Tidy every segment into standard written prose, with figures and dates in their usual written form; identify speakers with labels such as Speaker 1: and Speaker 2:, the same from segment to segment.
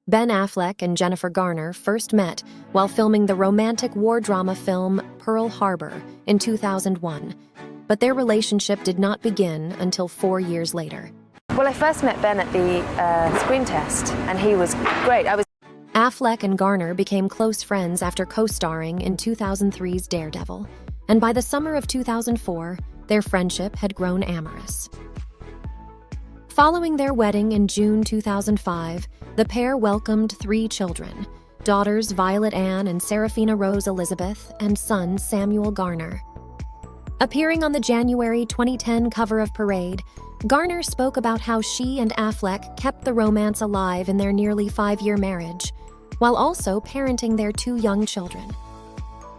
Speaker 1: Ben Affleck and Jennifer Garner first met while filming the romantic war drama film Pearl Harbor in 2001, but their relationship did not begin until 4 years later.
Speaker 2: Well, I first met Ben at the screen test, and he was great.
Speaker 1: Affleck and Garner became close friends after co-starring in 2003's Daredevil, and by the summer of 2004, their friendship had grown amorous. Following their wedding in June 2005, the pair welcomed 3 children, daughters Violet Ann and Seraphina Rose Elizabeth, and son Samuel Garner. Appearing on the January 2010 cover of Parade, Garner spoke about how she and Affleck kept the romance alive in their nearly 5-year marriage, while also parenting their 2 young children.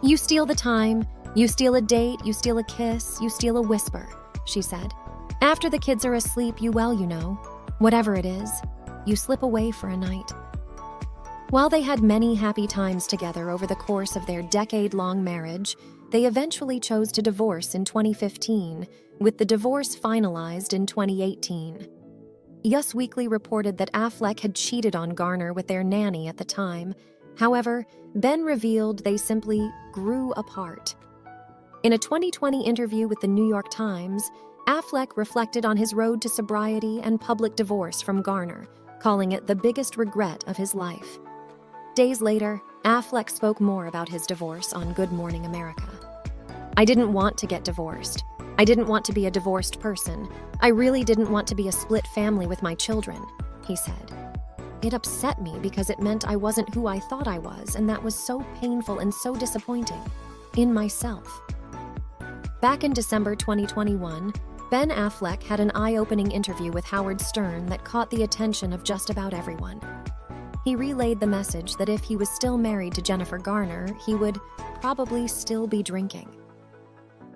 Speaker 1: "You steal the time, you steal a date, you steal a kiss, you steal a whisper," she said. "After the kids are asleep, you know, whatever it is, you slip away for a night." While they had many happy times together over the course of their decade-long marriage, they eventually chose to divorce in 2015, with the divorce finalized in 2018. Us Weekly reported that Affleck had cheated on Garner with their nanny at the time. However, Ben revealed they simply grew apart. In a 2020 interview with the New York Times, Affleck reflected on his road to sobriety and public divorce from Garner, calling it the biggest regret of his life. Days later, Affleck spoke more about his divorce on Good Morning America. "I didn't want to get divorced. I didn't want to be a divorced person. I really didn't want to be a split family with my children," he said. "It upset me because it meant I wasn't who I thought I was, and that was so painful and so disappointing in myself." Back in December 2021, Ben Affleck had an eye-opening interview with Howard Stern that caught the attention of just about everyone. He relayed the message that if he was still married to Jennifer Garner, he would probably still be drinking.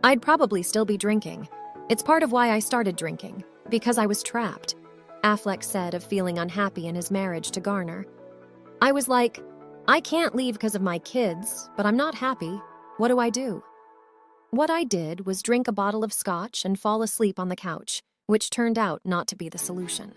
Speaker 1: "I'd probably still be drinking. It's part of why I started drinking, because I was trapped," Affleck said of feeling unhappy in his marriage to Garner. "I was like, I can't leave because of my kids, but I'm not happy. What do I do? What I did was drink a bottle of scotch and fall asleep on the couch, which turned out not to be the solution."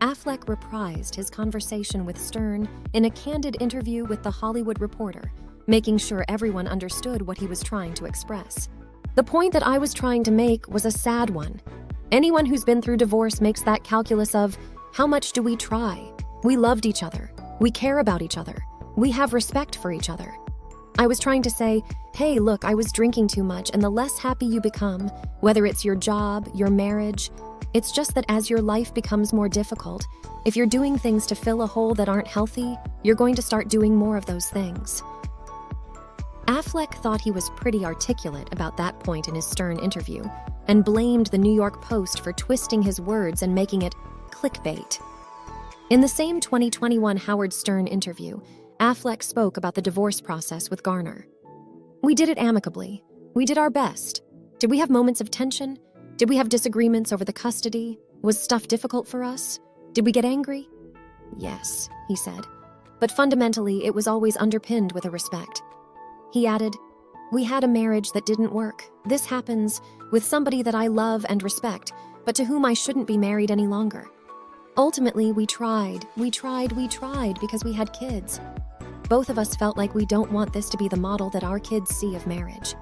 Speaker 1: Affleck reprised his conversation with Stern in a candid interview with The Hollywood Reporter, making sure everyone understood what he was trying to express. "The point that I was trying to make was a sad one. Anyone who's been through divorce makes that calculus of, how much do we try? We loved each other. We care about each other. We have respect for each other. I was trying to say, hey, look, I was drinking too much, and the less happy you become, whether it's your job, your marriage, it's just that as your life becomes more difficult, if you're doing things to fill a hole that aren't healthy, you're going to start doing more of those things." Affleck thought he was pretty articulate about that point in his Stern interview, and blamed the New York Post for twisting his words and making it clickbait. In the same 2021 Howard Stern interview, Affleck spoke about the divorce process with Garner. "We did it amicably. We did our best. Did we have moments of tension? Did we have disagreements over the custody? Was stuff difficult for us? Did we get angry? Yes," he said. "But fundamentally, it was always underpinned with a respect." He added, "We had a marriage that didn't work. This happens with somebody that I love and respect, but to whom I shouldn't be married any longer. Ultimately, we tried because we had kids. Both of us felt like we don't want this to be the model that our kids see of marriage."